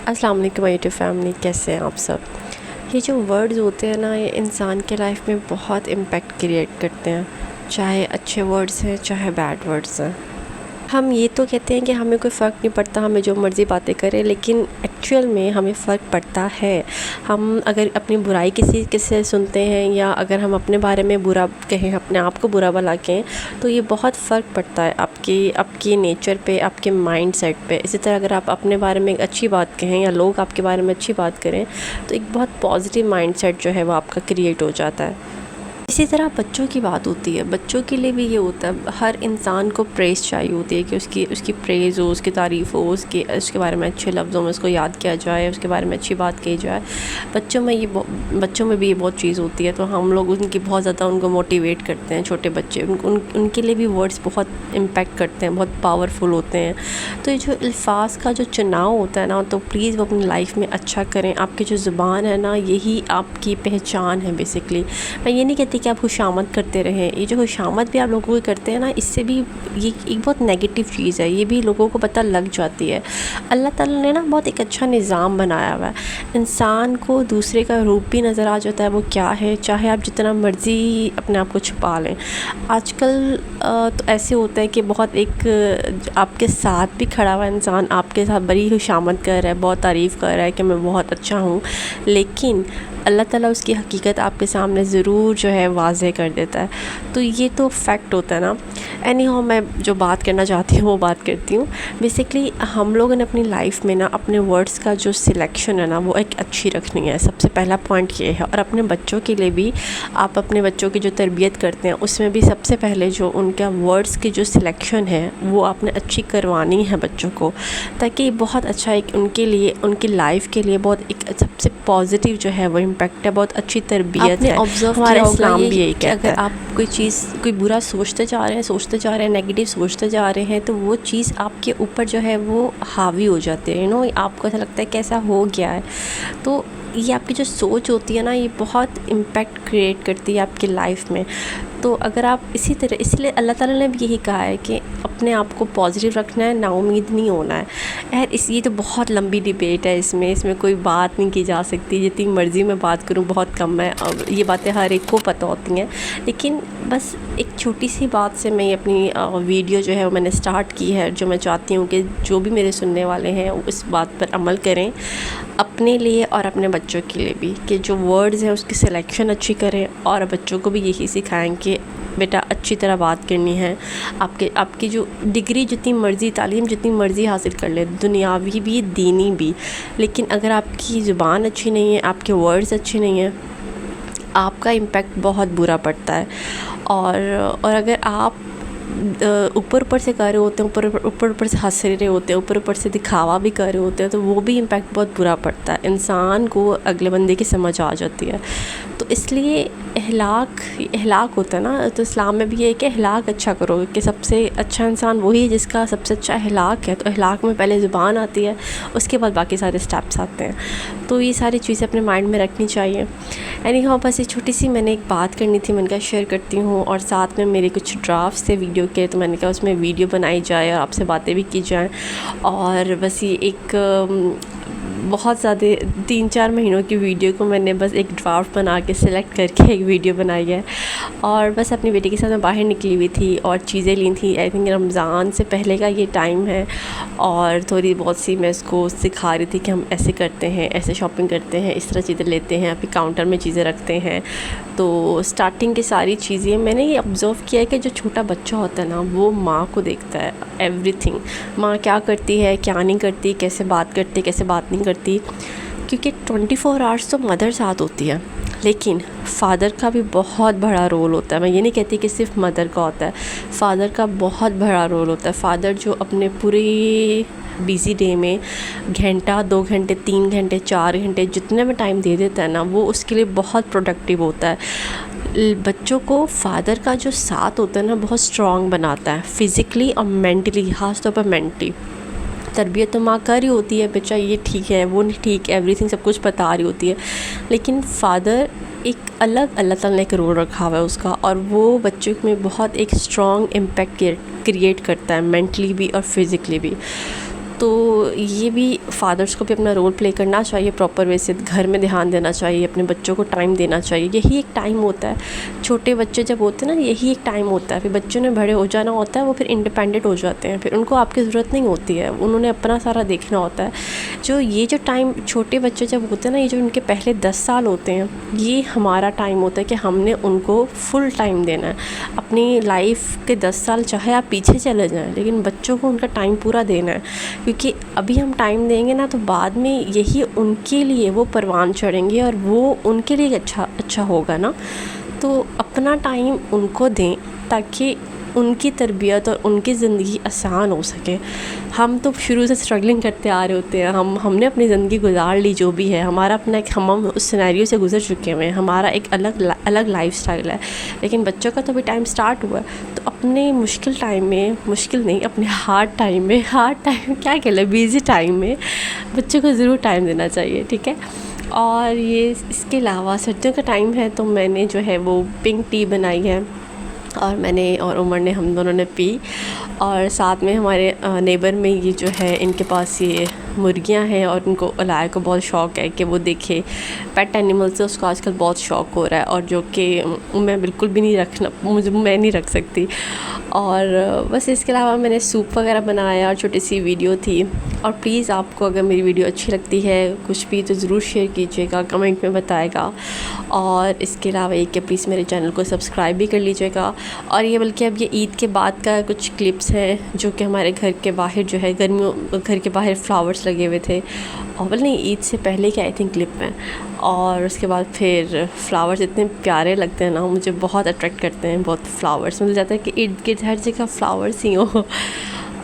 السلام علیکم YouTube family, کیسے ہیں آپ سب؟ یہ جو ورڈز ہوتے ہیں نا، یہ انسان کے لائف میں بہت امپیکٹ کریٹ کرتے ہیں، چاہے اچھے ورڈز ہیں چاہے بیڈ ورڈز ہیں۔ ہم یہ تو کہتے ہیں کہ ہمیں کوئی فرق نہیں پڑتا، ہمیں جو مرضی باتیں کریں، لیکن ایکچوئل میں ہمیں فرق پڑتا ہے۔ ہم اگر اپنی برائی کسی سے سنتے ہیں یا اگر ہم اپنے بارے میں برا کہیں، اپنے آپ کو برا بھلا کہیں، تو یہ بہت فرق پڑتا ہے آپ کی نیچر پہ، آپ کے مائنڈ سیٹ پہ۔ اسی طرح اگر آپ اپنے بارے میں ایک اچھی بات کہیں یا لوگ آپ کے بارے میں اچھی بات کریں، تو ایک بہت پازیٹیو مائنڈ سیٹ جو ہے وہ آپ کا کریٹ ہو جاتا ہے۔ اسی طرح بچوں کی بات ہوتی ہے، بچوں کے لیے بھی یہ ہوتا ہے، ہر انسان کو پریز چاہیے ہوتی ہے کہ اس کی پریز ہو، اس کی تعریف ہو، اس کے بارے میں اچھے لفظوں میں اس کو یاد کیا جائے، اس کے بارے میں اچھی بات کہی جائے۔ بچوں میں بھی یہ بہت چیز ہوتی ہے، تو ہم لوگ ان کی بہت زیادہ ان کو موٹیویٹ کرتے ہیں۔ چھوٹے بچے ان کے لیے بھی ورڈز بہت امپیکٹ کرتے ہیں، بہت پاورفل ہوتے ہیں۔ تو یہ جو الفاظ کا جو چناؤ ہوتا ہے نا، تو پلیز وہ اپنی لائف میں اچھا کریں۔ آپ کی جو زبان ہے نا، یہی آپ کی پہچان ہے بیسکلی۔ میں یہ نہیں کہتی کہ آپ خوشامد کرتے رہیں، یہ جو خوشامد بھی آپ لوگوں کو کرتے ہیں نا، اس سے بھی یہ ایک بہت نیگیٹو چیز ہے، یہ بھی لوگوں کو پتہ لگ جاتی ہے۔ اللہ تعالیٰ نے نا بہت ایک اچھا نظام بنایا ہوا ہے، انسان کو دوسرے کا روپ بھی نظر آ جاتا ہے وہ کیا ہے، چاہے آپ جتنا مرضی اپنے آپ کو چھپا لیں۔ آج کل تو ایسے ہوتا ہے کہ بہت ایک آپ کے ساتھ بھی کھڑا ہوا انسان آپ کے ساتھ بڑی خوشامد کر رہا ہے، بہت تعریف کر رہا ہے کہ میں بہت اچھا ہوں، لیکن اللہ تعالیٰ اس کی حقیقت آپ کے سامنے ضرور جو ہے واضح کر دیتا ہے۔ تو یہ تو فیکٹ ہوتا ہے نا۔ اینی ہاؤ، میں جو بات کرنا چاہتی ہوں وہ بات کرتی ہوں۔ بیسکلی ہم لوگوں نے اپنی لائف میں نا اپنے ورڈز کا جو سلیکشن ہے نا، وہ ایک اچھی رکھنی ہے۔ سب سے پہلا پوائنٹ یہ ہے، اور اپنے بچوں کے لیے بھی، آپ اپنے بچوں کی جو تربیت کرتے ہیں اس میں بھی سب سے پہلے جو ان کا ورڈز کی جو سلیکشن ہے وہ آپ نے اچھی کروانی ہے بچوں کو، تاکہ یہ بہت اچھا ایک ان کے لیے، ان کی لائف کے لیے بہت ایک سب سے پازیٹیو جو ہے وہ امپیکٹ ہے، بہت اچھی تربیت ہے۔ ہمارا اسلام بھی یہی کہتا ہے کہ اگر آپ کوئی برا سوچتے جا رہے ہیں، نیگیٹو سوچتے جا رہے ہیں، تو وہ چیز آپ کے اوپر جو ہے وہ حاوی ہو جاتے ہیں، آپ کو ایسا لگتا ہے کہ ایسا ہو گیا ہے۔ تو یہ آپ کی جو سوچ ہوتی ہے نا، یہ بہت امپیکٹ کریٹ کرتی ہے آپ کی لائف میں۔ تو اگر آپ اسی لیے اللہ تعالیٰ نے بھی یہی کہا ہے کہ اپنے آپ کو پازیٹیو رکھنا ہے، نا امید نہیں ہونا ہے۔ یہ تو بہت لمبی ڈبیٹ ہے، اس میں کوئی بات نہیں کی جا سکتی، جتنی مرضی میں بات کروں بہت کم ہے، اور یہ باتیں ہر ایک کو پتہ ہوتی ہیں۔ لیکن بس ایک چھوٹی سی بات سے میں اپنی ویڈیو جو ہے وہ میں نے سٹارٹ کی ہے، جو میں چاہتی ہوں کہ جو بھی میرے سننے والے ہیں اس بات پر عمل کریں، اپنے لیے اور اپنے بچوں کے لیے بھی، کہ جو ورڈز ہیں اس کی سلیکشن اچھی کریں، اور بچوں کو بھی یہی سکھائیں کہ بیٹا اچھی طرح بات کرنی ہے۔ آپ کی جو ڈگری جتنی مرضی، تعلیم جتنی مرضی حاصل کر لیں، دنیاوی بھی دینی بھی، لیکن اگر آپ کی زبان اچھی نہیں ہے، آپ کے ورڈز اچھے نہیں ہیں، آپ کا امپیکٹ بہت برا پڑتا ہے۔ اور اگر آپ اوپر سے کر رہے ہوتے ہیں، اوپر سے ہنس رہے ہوتے ہیں، اوپر سے دکھاوا بھی کر رہے ہوتے ہیں، تو وہ بھی امپیکٹ بہت برا پڑتا ہے، انسان کو اگلے بندے کی سمجھ آ جاتی ہے۔ تو اس لیے اخلاق ہوتا ہے نا، تو اسلام میں بھی یہ ہے کہ اخلاق اچھا کرو، کہ سب سے اچھا انسان وہی ہے جس کا سب سے اچھا اخلاق ہے۔ تو اخلاق میں پہلے زبان آتی ہے، اس کے بعد باقی سارے سٹیپس آتے ہیں۔ تو یہ ساری چیزیں اپنے مائنڈ میں رکھنی چاہیے۔ اینی ہاؤ، بس یہ چھوٹی سی میں نے ایک بات کرنی تھی، میں نے کہا شیئر کرتی ہوں، اور ساتھ میں میرے کچھ ڈرافٹس تھے ویڈیو کے، تو میں نے کہا اس میں ویڈیو بنائی جائے اور آپ سے باتیں بھی کی جائیں۔ اور بس یہ ایک بہت زیادہ 3-4 مہینوں کی ویڈیو کو میں نے بس ایک ڈرافٹ بنا کے سلیکٹ کر کے ایک ویڈیو بنائی ہے، اور بس اپنی بیٹی کے ساتھ میں باہر نکلی ہوئی تھی اور چیزیں لی تھیں۔ آئی تھنک رمضان سے پہلے کا یہ ٹائم ہے، اور تھوڑی بہت سی میں اس کو سکھا رہی تھی کہ ہم ایسے کرتے ہیں، ایسے شاپنگ کرتے ہیں، اس طرح چیزیں لیتے ہیں، پھر کاؤنٹر میں چیزیں رکھتے ہیں۔ تو اسٹارٹنگ کی ساری چیزیں میں نے یہ آبزرو کیا ہے کہ جو چھوٹا بچہ ہوتا ہے نا، وہ ماں کو دیکھتا ہے، ایوری تھنگ، ماں کیا کرتی ہے، کیا نہیں کرتی، کیسے بات کرتی، کیسے بات نہیں کرتی، کیونکہ 24 آورس تو مدر ساتھ ہوتی ہے، لیکن فادر کا بھی بہت بڑا رول ہوتا ہے۔ میں یہ نہیں کہتی کہ صرف مدر کا ہوتا ہے، فادر کا بہت بڑا رول ہوتا ہے۔ فادر جو اپنے پوری بیزی ڈے میں گھنٹہ، 2 گھنٹے، 3 گھنٹے، 4 گھنٹے جتنے میں ٹائم دے دیتا ہے نا، وہ اس کے لیے بہت پروڈکٹیو ہوتا ہے۔ بچوں کو فادر کا جو ساتھ ہوتا ہے نا، بہت اسٹرانگ بناتا ہے، فزیکلی اور مینٹلی، خاص طور پر مینٹلی۔ تربیت تو ماں کر رہی ہوتی ہے، بچہ یہ ٹھیک ہے، وہ نہیں ٹھیک، ایوری تھنگ سب کچھ بتا رہی ہوتی ہے، لیکن فادر ایک الگ، اللہ تعالیٰ نے ایک رول رکھا ہوا ہے اس کا، اور وہ بچوں میں بہت ایک اسٹرانگ امپیکٹ کریٹ کرتا ہے، مینٹلی بھی اور فزیکلی بھی۔ تو یہ بھی فادرس کو بھی اپنا رول پلے کرنا چاہیے پراپر وے سے، گھر میں دھیان دینا چاہیے، اپنے بچوں کو ٹائم دینا چاہیے. یہی ایک ٹائم ہوتا ہے، چھوٹے بچے جب ہوتے ہیں نا یہی ایک ٹائم ہوتا ہے. پھر بچوں نے بڑے ہو جانا ہوتا ہے، وہ پھر انڈیپینڈنٹ ہو جاتے ہیں، پھر ان کو آپ کی ضرورت نہیں ہوتی ہے، انہوں نے اپنا سارا دیکھنا ہوتا ہے. جو ٹائم چھوٹے بچے جب ہوتے ہیں نا، یہ جو ان کے پہلے 10 سال ہوتے ہیں، یہ ہمارا ٹائم ہوتا ہے کہ ہم نے ان کو فل ٹائم دینا ہے. اپنی لائف کے 10 سال چاہے آپ پیچھے چلے جائیں، لیکن بچوں کو ان کا ٹائم پورا دینا ہے. کیونکہ ابھی ہم ٹائم دیں گے نا تو بعد میں یہی ان کے لیے وہ پروان چڑھیں گے، اور وہ ان کے لیے اچھا ہوگا نا. تو اپنا ٹائم ان کو دیں تاکہ ان کی تربیت اور ان کی زندگی آسان ہو سکے. ہم تو شروع سے اسٹرگلنگ کرتے آ رہے ہوتے ہیں، ہم نے اپنی زندگی گزار لی جو بھی ہے، ہمارا اپنا ایک ہم اس سینیریو سے گزر چکے ہوئے ہیں، ہمارا ایک الگ لائف سٹائل ہے. لیکن بچوں کا تو ابھی ٹائم سٹارٹ ہوا ہے، تو اپنے مشکل ٹائم میں، مشکل نہیں اپنے ہارڈ ٹائم کیا کہہ لیں، بیزی ٹائم میں بچوں کو ضرور ٹائم دینا چاہیے. ٹھیک ہے. اور یہ اس کے علاوہ سردیوں کا ٹائم ہے تو میں نے جو ہے وہ پنک ٹی بنائی ہے، اور میں نے اور عمر نے، ہم دونوں نے پی. اور ساتھ میں ہمارے نیبر میں یہ جو ہے ان کے پاس یہ مرغیاں ہیں، اور ان کو الائے کو بہت شوق ہے کہ وہ دیکھے پیٹ اینیمل سے، اس کو آج کل بہت شوق ہو رہا ہے، اور جو کہ میں بالکل بھی میں نہیں رکھ سکتی. اور بس اس کے علاوہ میں نے سوپ وغیرہ بنایا، اور چھوٹی سی ویڈیو تھی. اور پلیز آپ کو اگر میری ویڈیو اچھی لگتی ہے کچھ بھی تو ضرور شیئر کیجیے گا، کمنٹ میں بتائے گا. اور اس کے علاوہ یہ کہ پلیز میرے چینل کو سبسکرائب بھی کر لیجیے گا. اور یہ بلکہ اب یہ عید کے بعد کا کچھ کلپس ہیں جو کہ ہمارے گھر کے باہر جو ہے گھر کے باہر فلاورز لگے ہوئے تھے، اور نہیں عید سے پہلے کے آئی تھنک کلپ ہیں. اور اس کے بعد پھر فلاورز اتنے پیارے لگتے ہیں نا، مجھے بہت اٹریکٹ کرتے ہیں بہت فلاورز، مجھے جاتا ہے کہ ارد گرد ہر جگہ فلاورز ہی ہوں.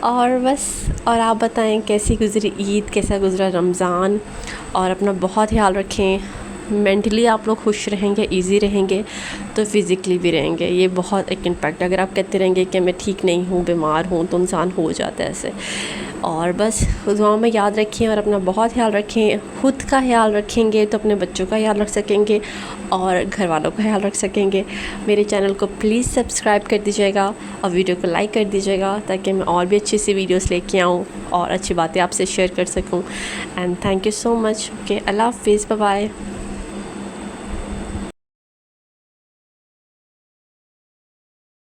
اور بس، اور آپ بتائیں کیسی گزری عید، کیسا گزرا رمضان. اور اپنا بہت خیال رکھیں. مینٹلی آپ لوگ خوش رہیں گے، ایزی رہیں گے تو فزیکلی بھی رہیں گے. یہ بہت ایک امپیکٹ، اگر آپ کہتے رہیں گے کہ میں ٹھیک نہیں ہوں، بیمار ہوں، تو انسان ہو جاتا ہے ایسے. اور بس دعاؤں میں یاد رکھیں اور اپنا بہت خیال رکھیں. خود کا خیال رکھیں گے تو اپنے بچوں کا خیال رکھ سکیں گے اور گھر والوں کا خیال رکھ سکیں گے. میرے چینل کو پلیز سبسکرائب کر دیجیے گا اور ویڈیو کو لائک کر دیجیے گا تاکہ میں اور بھی اچھی سی ویڈیوز لے کے آؤں اور اچھی باتیں آپ سے شیئر کر سکوں. And thank you so much. Okay, اللہ حافظ، بائے بائے.